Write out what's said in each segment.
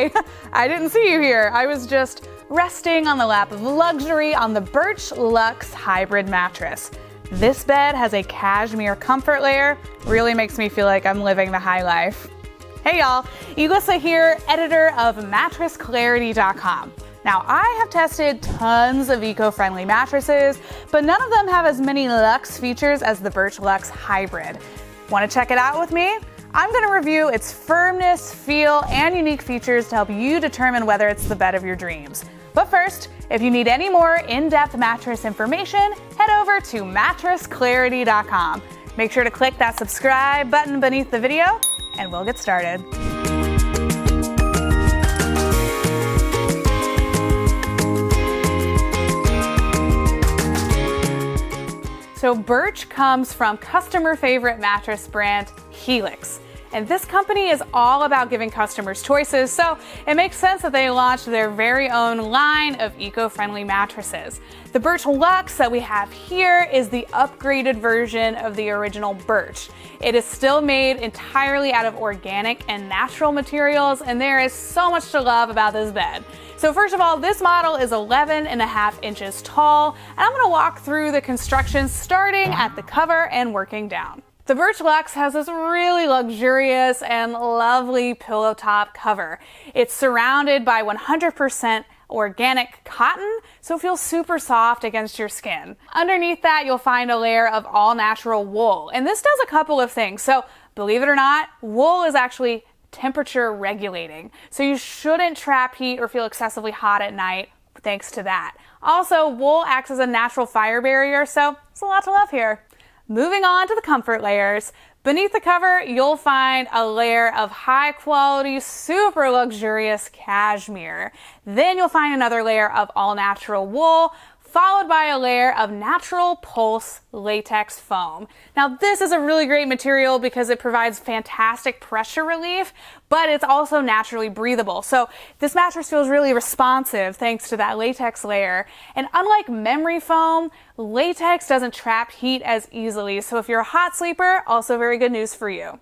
Hi, I didn't see you here. I was just resting on the lap of luxury on the Birch Luxe Hybrid mattress. This bed has a cashmere comfort layer. Really makes me feel like I'm living the high life. Hey y'all, Elissa here, editor of MattressClarity.com. Now, I have tested tons of eco-friendly mattresses, but none of them have as many luxe features as the Birch Luxe Hybrid. Want to check it out with me? I'm going to review its firmness, feel, and unique features to help you determine whether it's the bed of your dreams. But first, if you need any more in-depth mattress information, head over to MattressClarity.com. Make sure to click that subscribe button beneath the video, and we'll get started. So Birch comes from customer favorite mattress brand Helix. And this company is all about giving customers choices, so it makes sense that they launched their very own line of eco-friendly mattresses. The Birch Luxe that we have here is the upgraded version of the original Birch. It is still made entirely out of organic and natural materials, and there is so much to love about this bed. So first of all, this model is 11.5 inches tall, and I'm going to walk through the construction starting at the cover and working down. The Birch Luxe has this really luxurious and lovely pillow top cover. It's surrounded by 100% organic cotton, so it feels super soft against your skin. Underneath that, you'll find a layer of all natural wool, and this does a couple of things. So believe it or not, wool is actually temperature regulating, so you shouldn't trap heat or feel excessively hot at night thanks to that. Also, wool acts as a natural fire barrier, so it's a lot to love here. Moving on to the comfort layers. Beneath the cover, you'll find a layer of high quality, super luxurious cashmere. Then you'll find another layer of all natural wool, followed by a layer of natural pulse latex foam. Now this is a really great material because it provides fantastic pressure relief, but it's also naturally breathable. So this mattress feels really responsive thanks to that latex layer. And unlike memory foam, latex doesn't trap heat as easily. So if you're a hot sleeper, also very good news for you.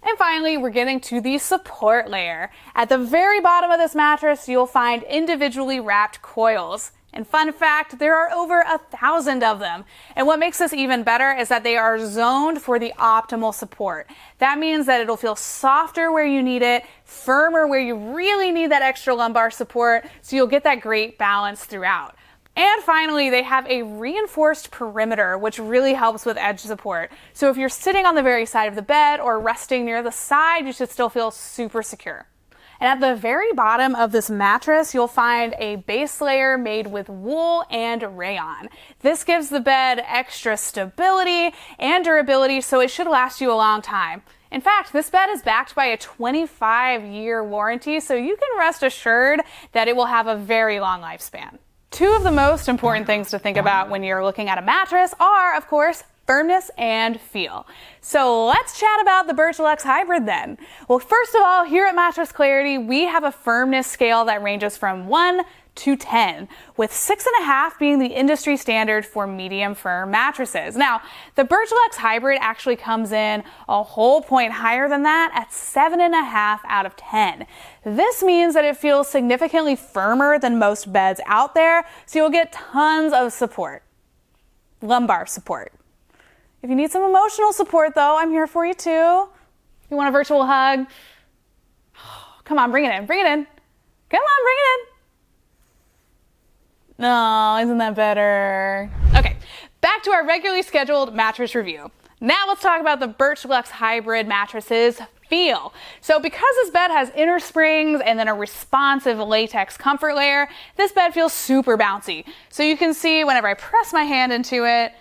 And finally, we're getting to the support layer. At the very bottom of this mattress, you'll find individually wrapped coils. And fun fact, there are over 1,000 of them. And what makes this even better is that they are zoned for the optimal support. That means that it'll feel softer where you need it, firmer where you really need that extra lumbar support, so you'll get that great balance throughout. And finally, they have a reinforced perimeter, which really helps with edge support. So if you're sitting on the very side of the bed or resting near the side, you should still feel super secure. And at the very bottom of this mattress, you'll find a base layer made with wool and rayon. This gives the bed extra stability and durability, so it should last you a long time. In fact, this bed is backed by a 25-year warranty, so you can rest assured that it will have a very long lifespan. Two of the most important things to think about when you're looking at a mattress are, of course, firmness and feel. So let's chat about the Birch Luxe Hybrid then. Well, first of all, here at Mattress Clarity, we have a firmness scale that ranges from 1 to 10, with 6.5 being the industry standard for medium firm mattresses. Now, the Birch Luxe Hybrid actually comes in a whole point higher than that at 7.5 out of 10. This means that it feels significantly firmer than most beds out there, so you'll get tons of support. Lumbar support. If you need some emotional support though, I'm here for you too. You want a virtual hug? Come on, bring it in, bring it in. Come on, bring it in. No, isn't that better? Okay, back to our regularly scheduled mattress review. Now let's talk about the Birch Luxe Hybrid mattresses feel. So because this bed has inner springs and then a responsive latex comfort layer, this bed feels super bouncy. So you can see whenever I press my hand into it,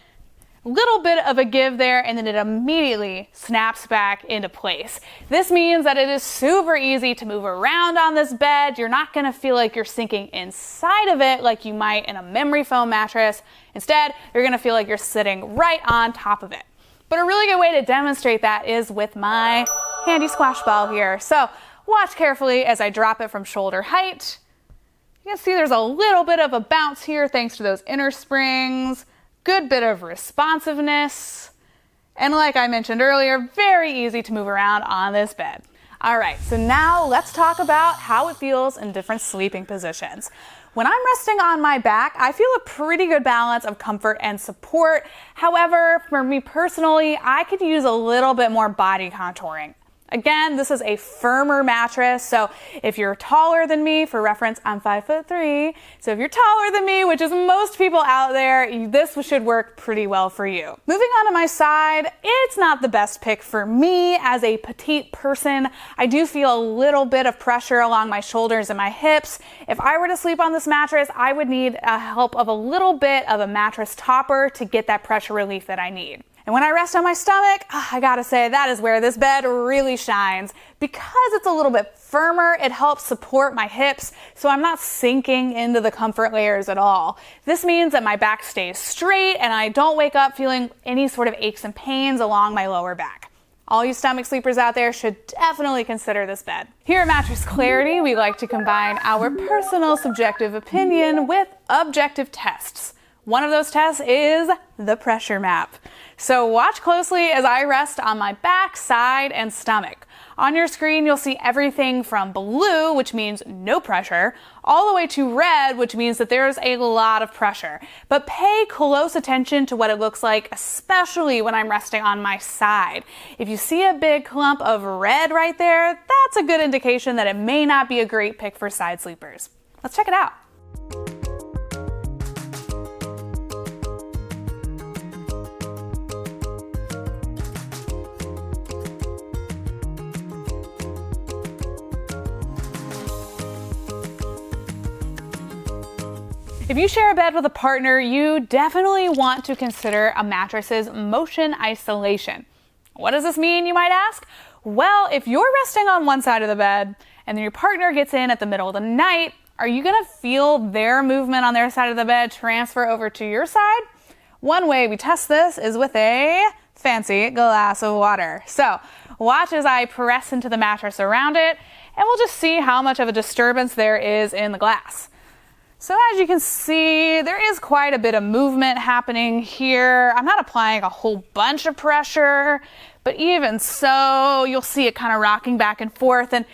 little bit of a give there, and then it immediately snaps back into place. This means that it is super easy to move around on this bed. You're not going to feel like you're sinking inside of it like you might in a memory foam mattress. Instead, you're going to feel like you're sitting right on top of it. But a really good way to demonstrate that is with my handy squash ball here. So watch carefully as I drop it from shoulder height. You can see there's a little bit of a bounce here thanks to those inner springs. Good bit of responsiveness, and like I mentioned earlier, very easy to move around on this bed. All right, so now let's talk about how it feels in different sleeping positions. When I'm resting on my back, I feel a pretty good balance of comfort and support. However, for me personally, I could use a little bit more body contouring. Again, this is a firmer mattress, so if you're taller than me, for reference, I'm 5'3", so if you're taller than me, which is most people out there, this should work pretty well for you. Moving on to my side, it's not the best pick for me as a petite person. I do feel a little bit of pressure along my shoulders and my hips. If I were to sleep on this mattress, I would need help of a little bit of a mattress topper to get that pressure relief that I need. And when I rest on my stomach, I gotta say that is where this bed really shines. Because it's a little bit firmer, it helps support my hips, so I'm not sinking into the comfort layers at all. This means that my back stays straight and I don't wake up feeling any sort of aches and pains along my lower back. All you stomach sleepers out there should definitely consider this bed. Here at Mattress Clarity, we like to combine our personal subjective opinion with objective tests. One of those tests is the pressure map. So watch closely as I rest on my back, side, and stomach. On your screen, you'll see everything from blue, which means no pressure, all the way to red, which means that there's a lot of pressure. But pay close attention to what it looks like, especially when I'm resting on my side. If you see a big clump of red right there, that's a good indication that it may not be a great pick for side sleepers. Let's check it out. If you share a bed with a partner, you definitely want to consider a mattress's motion isolation. What does this mean, you might ask? Well, if you're resting on one side of the bed and then your partner gets in at the middle of the night, are you gonna feel their movement on their side of the bed transfer over to your side? One way we test this is with a fancy glass of water. So watch as I press into the mattress around it, and we'll just see how much of a disturbance there is in the glass. So as you can see, there is quite a bit of movement happening here. I'm not applying a whole bunch of pressure, but even so, you'll see it kind of rocking back and forth. And,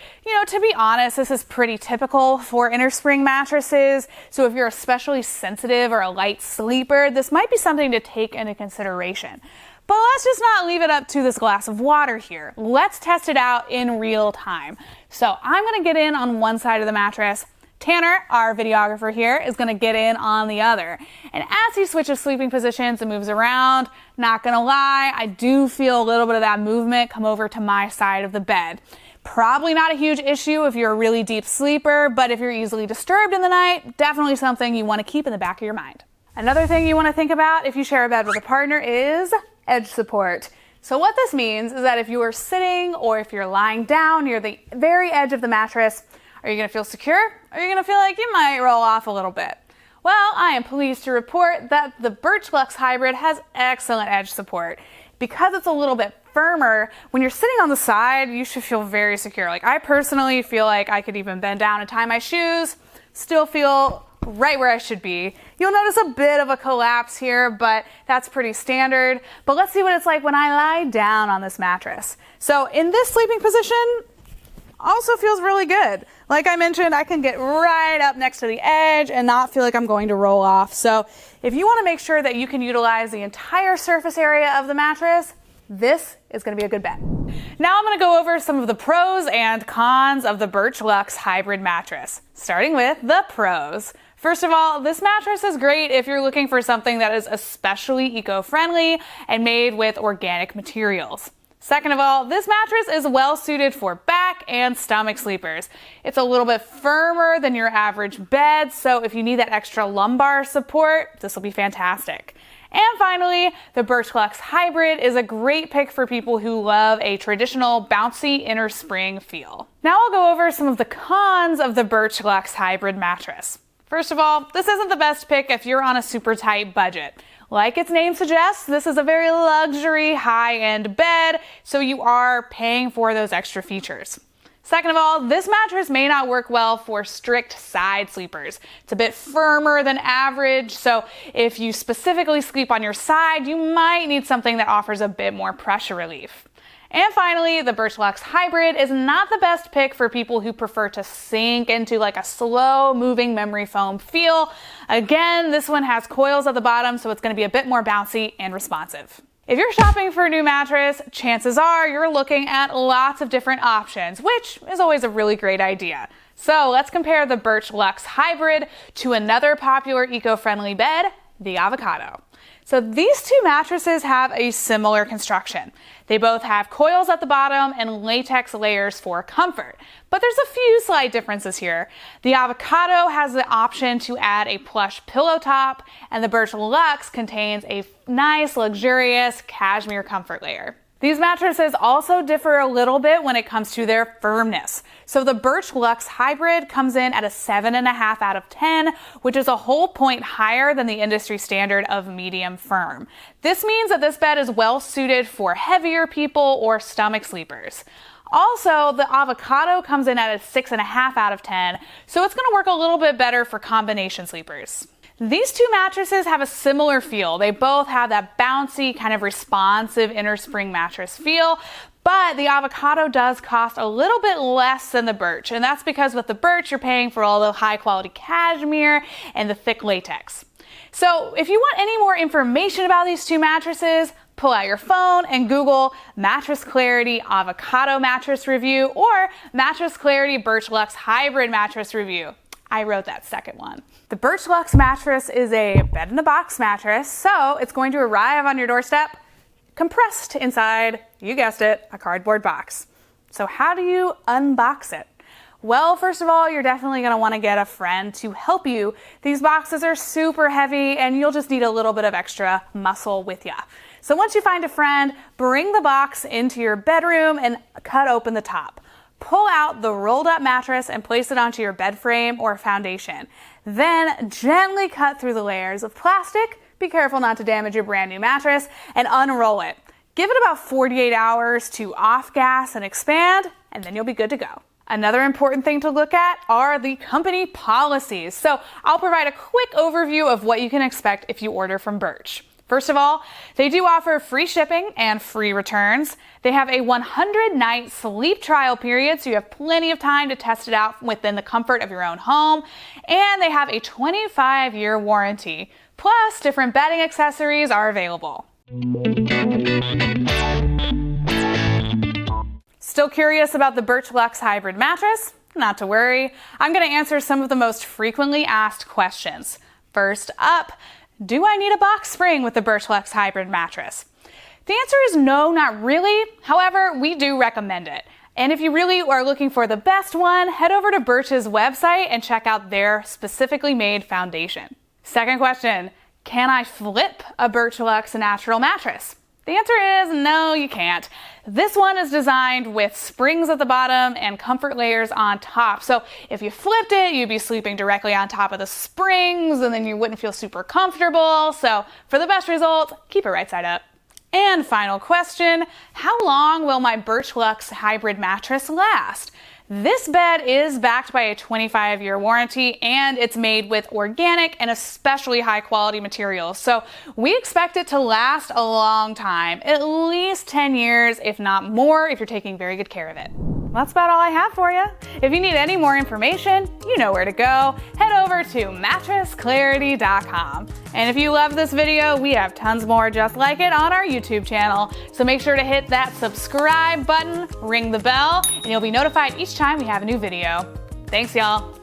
to be honest, this is pretty typical for inner spring mattresses. So if you're especially sensitive or a light sleeper, this might be something to take into consideration. But let's just not leave it up to this glass of water here. Let's test it out in real time. So I'm gonna get in on one side of the mattress. Tanner, our videographer here, is gonna get in on the other. And as he switches sleeping positions and moves around, not gonna lie, I do feel a little bit of that movement come over to my side of the bed. Probably not a huge issue if you're a really deep sleeper, but if you're easily disturbed in the night, definitely something you wanna keep in the back of your mind. Another thing you wanna think about if you share a bed with a partner is edge support. So what this means is that if you are sitting or if you're lying down near the very edge of the mattress, are you gonna feel secure? Or are you gonna feel like you might roll off a little bit? Well, I am pleased to report that the Birch Luxe Hybrid has excellent edge support. Because it's a little bit firmer, when you're sitting on the side, you should feel very secure. Like, I personally feel like I could even bend down and tie my shoes, still feel right where I should be. You'll notice a bit of a collapse here, but that's pretty standard. But let's see what it's like when I lie down on this mattress. So in this sleeping position, also feels really good. Like I mentioned, I can get right up next to the edge and not feel like I'm going to roll off. So if you want to make sure that you can utilize the entire surface area of the mattress, this is going to be a good bet. Now I'm going to go over some of the pros and cons of the Birch Luxe Hybrid mattress, starting with the pros. First of all, this mattress is great if you're looking for something that is especially eco-friendly and made with organic materials. Second of all, this mattress is well suited for back and stomach sleepers. It's a little bit firmer than your average bed, so if you need that extra lumbar support, this will be fantastic. And finally, the Birch Luxe Hybrid is a great pick for people who love a traditional bouncy inner spring feel. Now I'll go over some of the cons of the Birch Luxe Hybrid mattress. First of all, this isn't the best pick if you're on a super tight budget. Like its name suggests, this is a very luxury, high-end bed, so you are paying for those extra features. Second of all, this mattress may not work well for strict side sleepers. It's a bit firmer than average, so if you specifically sleep on your side, you might need something that offers a bit more pressure relief. And finally, the Birch Luxe Hybrid is not the best pick for people who prefer to sink into like a slow moving memory foam feel. Again, this one has coils at the bottom, so it's going to be a bit more bouncy and responsive. If you're shopping for a new mattress, chances are you're looking at lots of different options, which is always a really great idea. So let's compare the Birch Luxe Hybrid to another popular eco-friendly bed, the Avocado. So these two mattresses have a similar construction. They both have coils at the bottom and latex layers for comfort, but there's a few slight differences here. The Avocado has the option to add a plush pillow top, and the Birch Luxe contains a nice, luxurious cashmere comfort layer. These mattresses also differ a little bit when it comes to their firmness. So the Birch Luxe Hybrid comes in at a 7.5 out of 10, which is a whole point higher than the industry standard of medium firm. This means that this bed is well suited for heavier people or stomach sleepers. Also, the Avocado comes in at a 6.5 out of 10, so it's going to work a little bit better for combination sleepers. These two mattresses have a similar feel. They both have that bouncy, kind of responsive inner spring mattress feel, but the Avocado does cost a little bit less than the Birch, and that's because with the Birch, you're paying for all the high quality cashmere and the thick latex. So if you want any more information about these two mattresses, pull out your phone and Google Mattress Clarity Avocado Mattress Review or Mattress Clarity Birch Luxe Hybrid Mattress Review. I wrote that second one. The Birch Luxe mattress is a bed-in-a-box mattress, so it's going to arrive on your doorstep compressed inside, you guessed it, a cardboard box. So how do you unbox it? Well, first of all, you're definitely going to want to get a friend to help you. These boxes are super heavy and you'll just need a little bit of extra muscle with you. So once you find a friend, bring the box into your bedroom and cut open the top. Pull out the rolled up mattress and place it onto your bed frame or foundation. Then gently cut through the layers of plastic. Be careful not to damage your brand new mattress and unroll it. Give it about 48 hours to off gas and expand, and then you'll be good to go. Another important thing to look at are the company policies. So I'll provide a quick overview of what you can expect if you order from Birch. First of all, they do offer free shipping and free returns. They have a 100-night sleep trial period, so you have plenty of time to test it out within the comfort of your own home. And they have a 25-year warranty. Plus, different bedding accessories are available. Still curious about the Birch Luxe Hybrid mattress? Not to worry. I'm going to answer some of the most frequently asked questions. First up, do I need a box spring with the Birch Luxe Hybrid mattress? The answer is no, not really. However, we do recommend it. And if you really are looking for the best one, head over to Birch's website and check out their specifically made foundation. Second question, can I flip a Birch Luxe Natural mattress? The answer is no, you can't. This one is designed with springs at the bottom and comfort layers on top. So if you flipped it, you'd be sleeping directly on top of the springs and then you wouldn't feel super comfortable. So for the best result, keep it right side up. And final question, how long will my Birch Luxe Hybrid mattress last? This bed is backed by a 25-year warranty and it's made with organic and especially high quality materials. So we expect it to last a long time, at least 10 years, if not more, if you're taking very good care of it. That's about all I have for you. If you need any more information, you know where to go. Head over to mattressclarity.com. And if you love this video, we have tons more just like it on our YouTube channel. So make sure to hit that subscribe button, ring the bell, and you'll be notified each time we have a new video. Thanks, y'all.